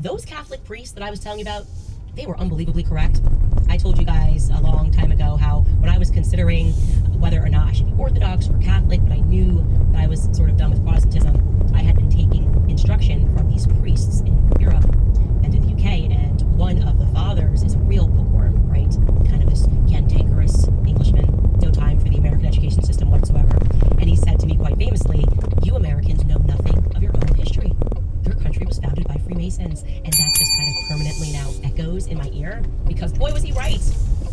Those Catholic priests that I was telling you about, they were unbelievably correct. I told you guys a long time ago how when I was considering whether or not I should be Orthodox or Catholic, but I knew that I was sort of done with Protestantism, I had been taking instruction from these priests in Europe and in the UK, and one of the fathers is a real bookworm, right? Kind of this cantankerous Englishman, no time for the American education system whatsoever. And he said to me quite famously, "You Americans know nothing of your own history. Your country was founded by Freemasons." And that just kind of permanently now echoes in my ear, because boy was he right.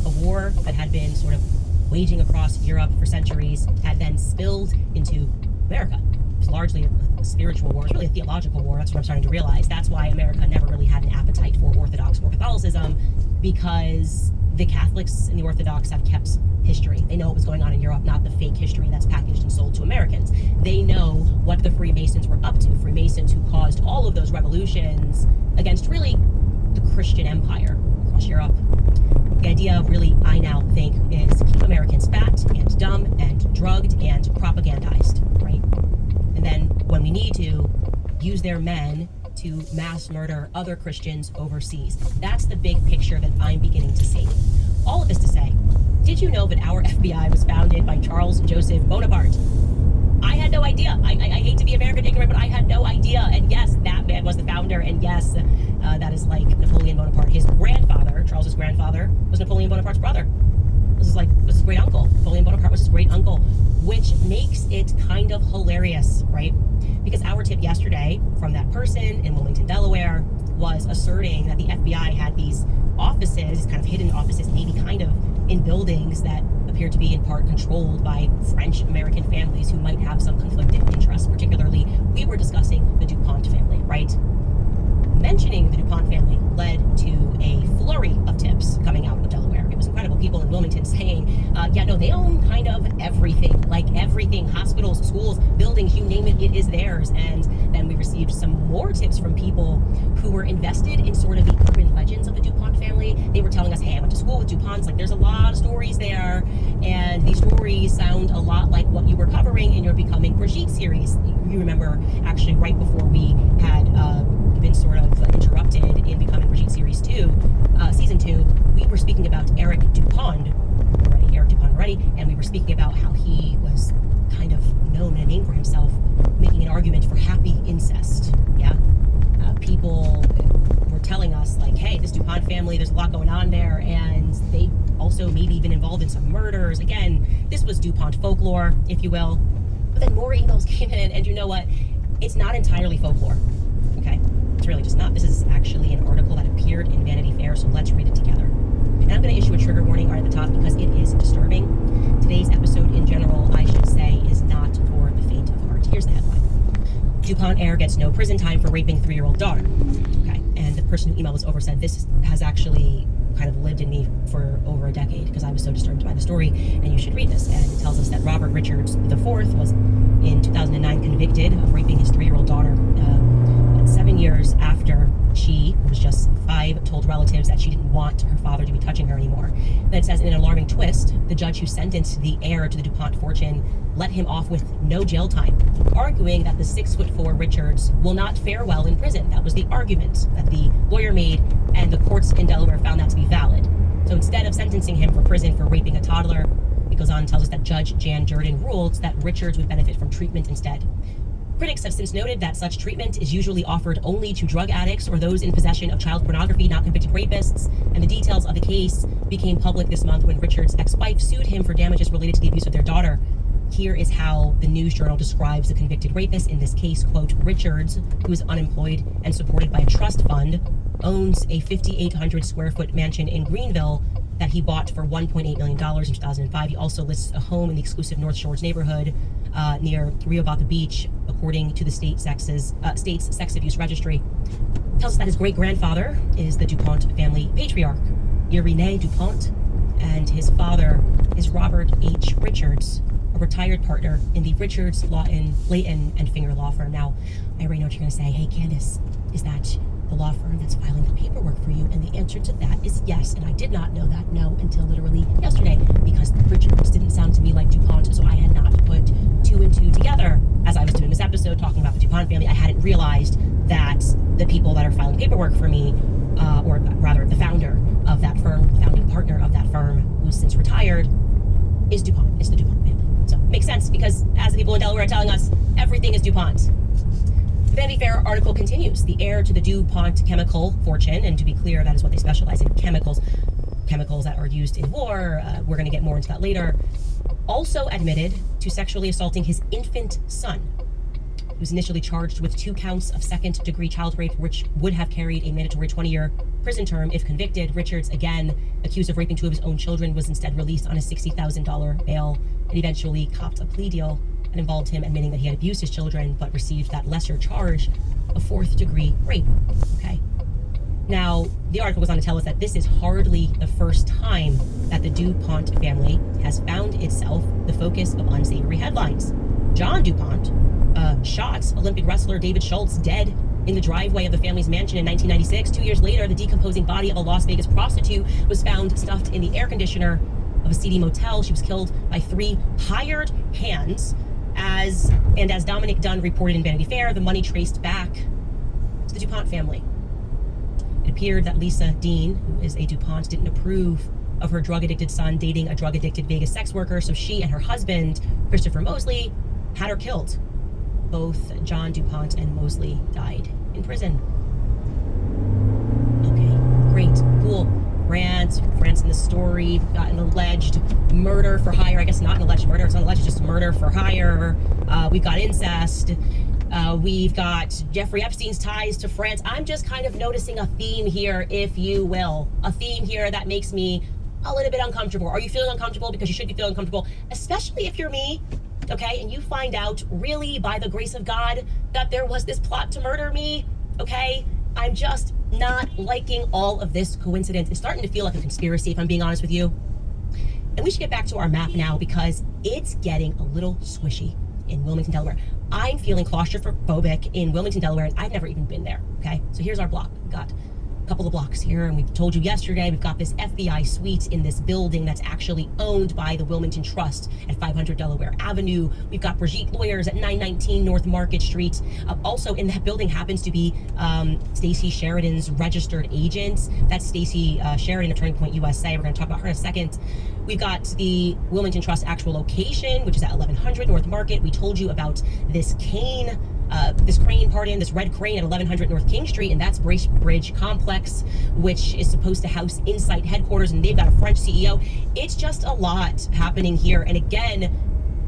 A war that had been sort of waging across Europe for centuries had then spilled into America. It was largely a spiritual war. It was really a theological war. That's what I'm starting to realize. That's why America never really had an appetite for Orthodox or Catholicism, because the Catholics and the Orthodox have kept history. They know what was going on in Europe, not the fake history that's packaged and sold to Americans. They know what the Freemasons were up to. Freemasons who caused all of those revolutions against really the Christian empire across Europe. The idea really, I now think, is keep Americans fat and dumb and drugged and propagandized, right? And then when we need to, use their men to mass murder other Christians overseas. That's the big picture that I'm beginning to see. All of this to say, did you know that our FBI was founded by Charles Joseph Bonaparte? I had no idea. I hate to be American ignorant, but I had no idea. And yes, that man was the founder. And yes, that is like Napoleon Bonaparte. His grandfather, Charles's grandfather, was Napoleon Bonaparte's brother. This is his great uncle. Napoleon Bonaparte was his great uncle, which makes it kind of hilarious, right? Because our tip yesterday from that person in Wilmington, Delaware, was asserting that the FBI had these offices, these kind of hidden offices, maybe kind of in buildings that appear to be in part controlled by French-American families who might have some conflicted interests. Particularly, we were discussing the DuPont family, right? Mentioning the DuPont family led to a flurry of tips coming out of Delaware. It was incredible. People in Wilmington saying, yeah, no, they own kind of everything, like everything, hospitals, schools, buildings, you name it, it is theirs. And then we received some more tips from people who were invested in sort of the urban legends of the DuPont family. They were telling us, hey, I went to school with DuPonts, like there's a lot of stories there. And these stories sound a lot like what you were covering in your Becoming Brigitte series. You remember actually right before we had been sort of interrupted in Becoming Brigitte series 2, season 2, we were speaking about Eric Dupont already, and we were speaking about how he was kind of known and a name for himself, making an argument for happy incest. Yeah, people were telling us like, hey, this Dupont family, there's a lot going on there, and they also maybe been involved in some murders. Again, this was DuPont folklore, if you will. But then more emails came in, and you know what? It's not entirely folklore. Okay, it's really just not. This is actually an article that appeared in Vanity Fair, so let's read it together. And I'm going to issue a trigger warning right at the top because it is disturbing. Today's episode in general, I should say, is not for the faint of heart. Here's the headline. DuPont heir gets no prison time for raping 3-year-old daughter. Okay, and the person who emailed this over said this has actually kind of lived in me for over a decade because I was so disturbed by the story, and you should read this. And it tells us that Robert Richards IV was in 2009 convicted of raping his 3-year-old daughter. 7 years after she, who was just 5, told relatives that she didn't want her father to be touching her anymore. Then it says, in an alarming twist, the judge who sentenced the heir to the DuPont fortune let him off with no jail time, arguing that the 6'4" Richards will not fare well in prison. That was the argument that the lawyer made, and the courts in Delaware found that to be valid. So instead of sentencing him for prison for raping a toddler, it goes on and tells us that Judge Jan Jordan ruled that Richards would benefit from treatment instead. Critics have since noted that such treatment is usually offered only to drug addicts or those in possession of child pornography, not convicted rapists, and the details of the case became public this month when Richards' ex-wife sued him for damages related to the abuse of their daughter. Here is how the News Journal describes the convicted rapist in this case, quote, Richards, who is unemployed and supported by a trust fund, owns a 5,800 square foot mansion in Greenville that he bought for $1.8 million in 2005. He also lists a home in the exclusive North Shores neighborhood near Rehoboth Beach, according to the state's sex abuse registry. Tells us that his great-grandfather is the DuPont family patriarch, Irene DuPont, and his father is Robert H. Richards, a retired partner in the Richards, Layton, and Finger law firm. Now, I already know what you're going to say. Hey, Candace, is that the law firm that's filing the paperwork for you? And the answer to that is yes. And I did not know that no until literally yesterday, because Richards didn't sound to me like DuPont, so I had not put two and two together as I was doing this episode talking about the DuPont family. I hadn't realized that the people that are filing paperwork for me, or rather the founder of that firm, the founding partner of that firm, who's since retired, is DuPont. It's the DuPont family. So it makes sense, because as the people in Delaware are telling us, everything is DuPont. The Vanity Fair article continues. The heir to the DuPont chemical fortune, and to be clear, that is what they specialize in, chemicals that are used in war. We're going to get more into that later. Also admitted to sexually assaulting his infant son. He was initially charged with 2 counts of second-degree child rape, which would have carried a mandatory 20-year prison term if convicted. Richards, again accused of raping 2 of his own children, was instead released on a $60,000 bail and eventually copped a plea deal that involved him admitting that he had abused his children, but received that lesser charge of 4th-degree rape. Okay. Now, the article goes on to tell us that this is hardly the first time that the DuPont family has found itself the focus of unsavory headlines. John DuPont shot Olympic wrestler David Schultz dead in the driveway of the family's mansion in 1996. 2 years later, the decomposing body of a Las Vegas prostitute was found stuffed in the air conditioner of a seedy motel. She was killed by 3 hired hands. As Dominic Dunn reported in Vanity Fair, the money traced back to the DuPont family. It appeared that Lisa Dean, who is a DuPont, didn't approve of her drug-addicted son dating a drug-addicted Vegas sex worker, so she and her husband, Christopher Mosley, had her killed. Both John DuPont and Mosley died in prison. Okay, great, cool. France in the story got an alleged murder for hire. I guess not an alleged murder. It's not alleged, it's just murder for hire. We've got incest. We've got Jeffrey Epstein's ties to France. I'm just kind of noticing a theme here, if you will. A theme here that makes me a little bit uncomfortable. Are you feeling uncomfortable? Because you should be feeling uncomfortable, especially if you're me, okay? And you find out, really, by the grace of God, that there was this plot to murder me, okay? I'm just not liking all of this coincidence. It's starting to feel like a conspiracy, if I'm being honest with you. And we should get back to our map now, because it's getting a little squishy in Wilmington, Delaware. I'm feeling claustrophobic in Wilmington, Delaware, and I've never even been there, okay? So here's our block. We've got a couple of blocks here, and we've told you yesterday, we've got this FBI suite in this building that's actually owned by the Wilmington Trust at 500 Delaware Avenue. We've got Brigitte Lawyers at 919 North Market Street. Also in that building happens to be Stacey Sheridan's registered agent. That's Stacey Sheridan of Turning Point USA. We're going to talk about her in a second. We've got the Wilmington Trust actual location, which is at 1100 North Market. We told you about this crane, this red crane at 1100 North King Street, and that's Brace Bridge Complex, which is supposed to house Insight headquarters, and they've got a French CEO. It's just a lot happening here. And again,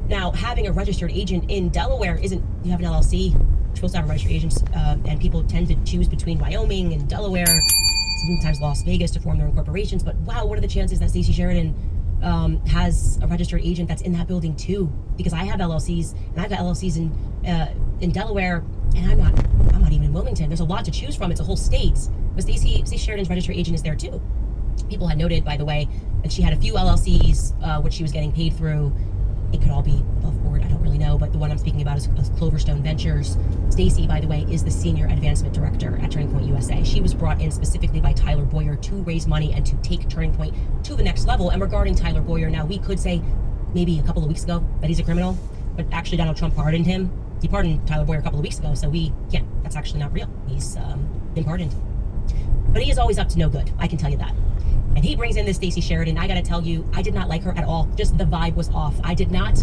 now having a registered agent in Delaware isn't, you have an LLC, you're supposed to have a registered agent, and people tend to choose between Wyoming and Delaware, sometimes Las Vegas, to form their own corporations. But wow, what are the chances that Stacey Sheridan has a registered agent that's in that building too? Because I have LLCs, and I've got LLCs in Delaware, and I'm not even in Wilmington. There's a lot to choose from. It's a whole state. But Stacey Sheridan's registered agent is there too. People had noted, by the way, that she had a few LLCs which she was getting paid through. It could all be above board, I don't really know, but the one I'm speaking about is Cloverstone Ventures. Stacey, by the way, is the Senior Advancement Director at Turning Point USA. She was brought in specifically by Tyler Boyer to raise money and to take Turning Point to the next level. And regarding Tyler Boyer, now we could say maybe a couple of weeks ago that he's a criminal, but actually Donald Trump pardoned him. He pardoned Tyler Boyer a couple of weeks ago, so we can't, that's actually not real. He's been pardoned. But he is always up to no good, I can tell you that. And he brings in this Stacey Sheridan. I gotta tell you, I did not like her at all. Just the vibe was off. I did not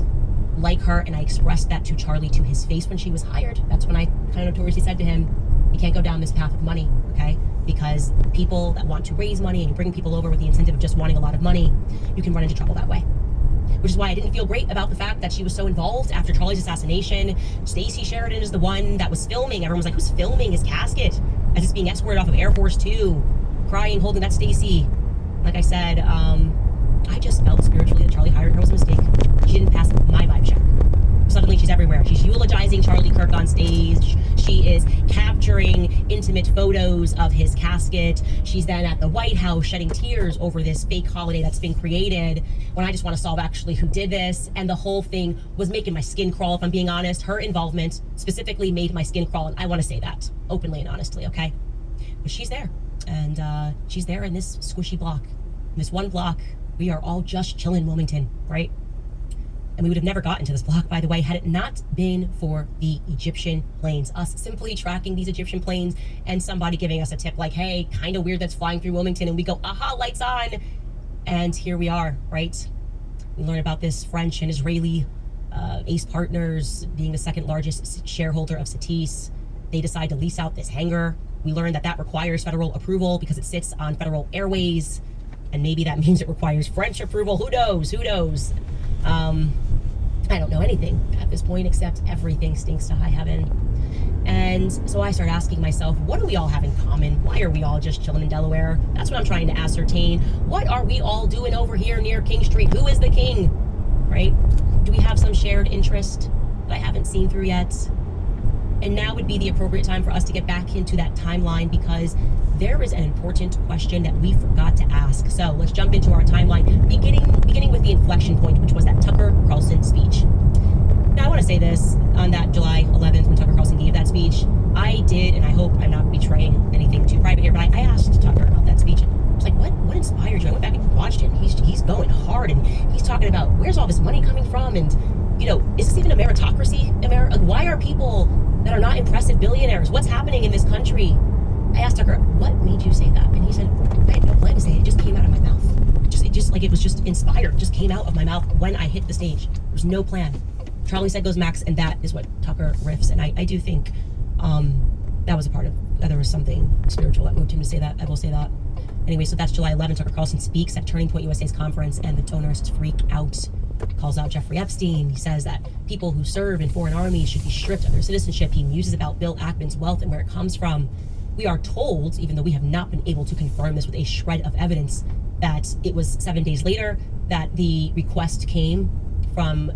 like her, and I expressed that to Charlie to his face when she was hired. That's when I kind of notoriously said to him, you can't go down this path of money, okay? Because people that want to raise money and you bring people over with the incentive of just wanting a lot of money, you can run into trouble that way. Which is why I didn't feel great about the fact that she was so involved after Charlie's assassination. Stacey Sheridan is the one that was filming. Everyone was like, who's filming his casket as it's being escorted off of Air Force 2, crying, holding that Stacey. Like I said, I just felt spiritually that Charlie hired her was a mistake. She didn't pass my vibe check. Suddenly she's everywhere. She's eulogizing Charlie Kirk on stage. She is capturing intimate photos of his casket. She's then at the White House shedding tears over this fake holiday that's been created, when I just want to solve actually who did this. And the whole thing was making my skin crawl, if I'm being honest. Her involvement specifically made my skin crawl, and I want to say that openly and honestly, okay? But she's there. And she's there in this squishy block. In this one block, we are all just chilling in Wilmington, right? And we would have never gotten to this block, by the way, had it not been for the Egyptian planes. Us simply tracking these Egyptian planes and somebody giving us a tip like, hey, kind of weird that's flying through Wilmington. And we go, aha, lights on. And here we are, right? We learn about this French and Israeli Ace Partners being the second largest shareholder of Satis. They decide to lease out this hangar. We learn that that requires federal approval because it sits on federal airways. And maybe that means it requires French approval. Who knows? Who knows? I don't know anything at this point except everything stinks to high heaven. And so I start asking myself, what do we all have in common? Why are we all just chilling in Delaware? That's what I'm trying to ascertain. What are we all doing over here near King Street? Who is the king? Right? Do we have some shared interest that I haven't seen through yet? And now would be the appropriate time for us to get back into that timeline because there is an important question that we forgot to ask. So let's jump into our timeline, beginning with the inflection point, which was that Tucker Carlson speech. Now I want to say this, on that July 11th when Tucker Carlson gave that speech, I did, and I hope I'm not betraying anything too private here, but I asked Tucker about that speech. I was like, what inspired you? I went back and watched it, and he's going hard, and he's talking about where's all this money coming from, and, you know, is this even a meritocracy? Like, why are people that are not impressive billionaires? What's happening in this country? I asked Tucker, what made you say that? And he said, I had no plan to say it. It just came out of my mouth. It was just inspired. It just came out of my mouth when I hit the stage. There was no plan. Charlie said goes Max, and that is what Tucker riffs. And I do think that was a part of, there was something spiritual that moved him to say that. I will say that. Anyway, so that's July 11th. Tucker Carlson speaks at Turning Point USA's conference, and the donors freak out. Calls out Jeffrey Epstein. He says that people who serve in foreign armies should be stripped of their citizenship. He muses about Bill Ackman's wealth and where it comes from. We are told, even though we have not been able to confirm this with a shred of evidence, that it was 7 days later that the request came from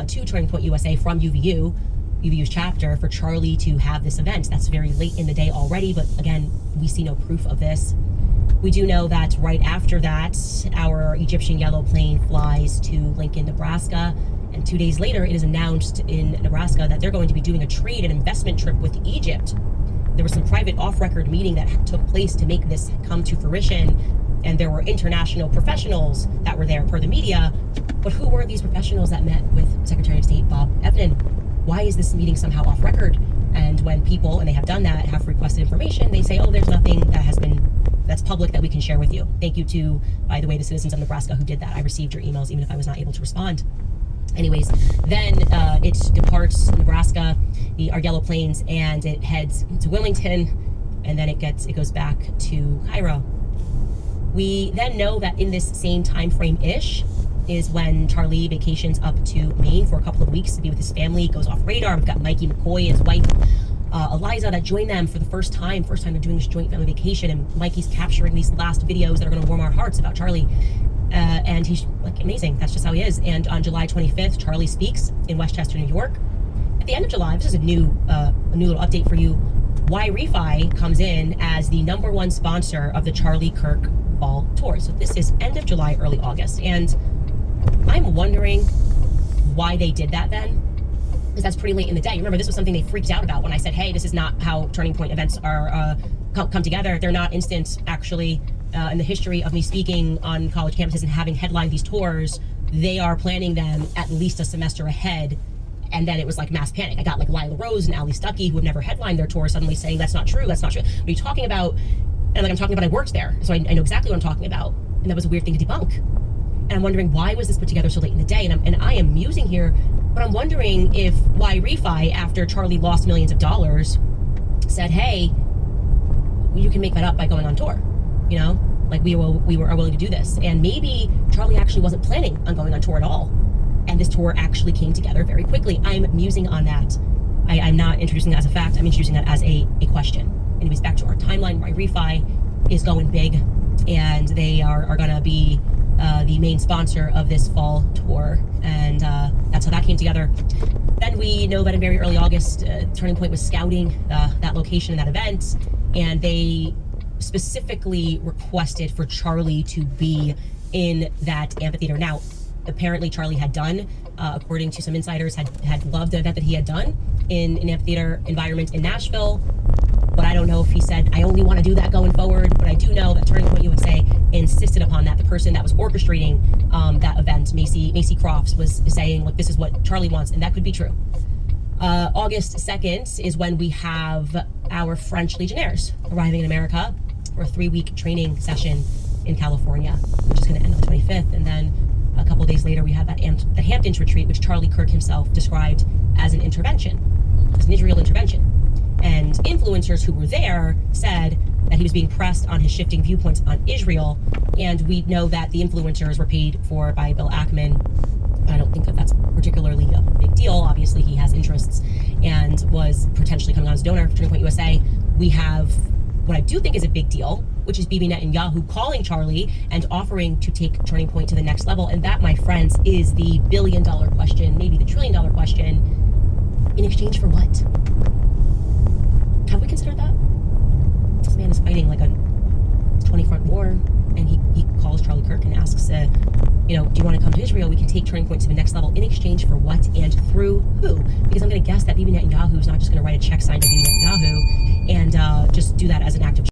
to Turning Point USA from UVU's chapter for Charlie to have this event. That's very late in the day already, but again, we see no proof of this. We do know that right after that, our Egyptian yellow plane flies to Lincoln, Nebraska, and 2 days later, it is announced in Nebraska that they're going to be doing a trade and investment trip with Egypt. There was some private off-record meeting that took place to make this come to fruition, and there were international professionals that were there per the media. But who were these professionals that met with Secretary of State Bob Evans? Why is this meeting somehow off record? And when people, and they have done that, have requested information, they say, oh, there's nothing that's public that we can share with you. Thank you to, by the way, the citizens of Nebraska who did that. I received your emails even if I was not able to respond. Anyways, then it departs Nebraska, our yellow planes, and it heads to Wilmington, and then it goes back to Cairo. We then know that in this same time frame-ish is when Charlie vacations up to Maine for a couple of weeks to be with his family, goes off radar. We've got Mikey McCoy, his wife, Eliza, that joined them for the first time they're doing this joint family vacation, and Mikey's capturing these last videos that are going to warm our hearts about Charlie. And he's like amazing. That's just how he is. And on July 25th, Charlie speaks in Westchester, New York. At the end of July, this is a new little update for you. YRefi comes in as the #1 sponsor of the Charlie Kirk Fall Tour. So this is end of July, early August. And I'm wondering why they did that then, because that's pretty late in the day. Remember, this was something they freaked out about when I said, hey, this is not how Turning Point events are come together. They're not instant, actually. In the history of me speaking on college campuses and having headlined these tours, they are planning them at least a semester ahead. And then it was like mass panic. I got like Lila Rose and Ali Stuckey, who have never headlined their tour, suddenly saying, that's not true, that's not true. What are you talking about? And like, I'm talking about, I worked there, so I know exactly what I'm talking about. And that was a weird thing to debunk. And I'm wondering, why was this put together so late in the day? And I am musing here, but I'm wondering if YRefi, after Charlie lost millions of dollars, said, hey, you can make that up by going on tour. You know, like we are willing to do this. And maybe Charlie actually wasn't planning on going on tour at all. And this tour actually came together very quickly. I'm musing on that. I'm not introducing that as a fact. I'm introducing that as a question. Anyways, back to our timeline. YRefi is going big, and they are going to be the main sponsor of this fall tour. And that's how that came together. Then we know that in very early August, Turning Point was scouting that location and that event, and they specifically requested for Charlie to be in that amphitheater. Now, apparently Charlie had done, according to some insiders, had loved the event that he had done in an amphitheater environment in Nashville. What I don't know if he said, I only want to do that going forward, but I do know that Turning Point USA insisted upon that. The person that was orchestrating that event, Macy Crofts, was saying, look, this is what Charlie wants, and that could be true. August 2nd is when we have our French Legionnaires arriving in America for a 3-week training session in California, which is going to end on the 25th. And then a couple days later, we have the Hamptons retreat, which Charlie Kirk himself described as an intervention, as an Israel intervention. And influencers who were there said that he was being pressed on his shifting viewpoints on Israel. And we know that the influencers were paid for by Bill Ackman. I don't think that that's particularly a big deal. Obviously, he has interests and was potentially coming on as a donor for Turning Point USA. We have what I do think is a big deal, which is Bibi Netanyahu calling Charlie and offering to take Turning Point to the next level. And that, my friends, is the billion-dollar question, maybe the trillion-dollar question. In exchange for what? Have we considered that? This man is fighting like a 20-front war, and he calls Charlie Kirk and asks, do you want to come to Israel? We can take Turning Point to the next level. In exchange for what and through who? Because I'm going to guess that Bibi Netanyahu is not just going to write a check signed to Bibi Netanyahu and just do that as an act of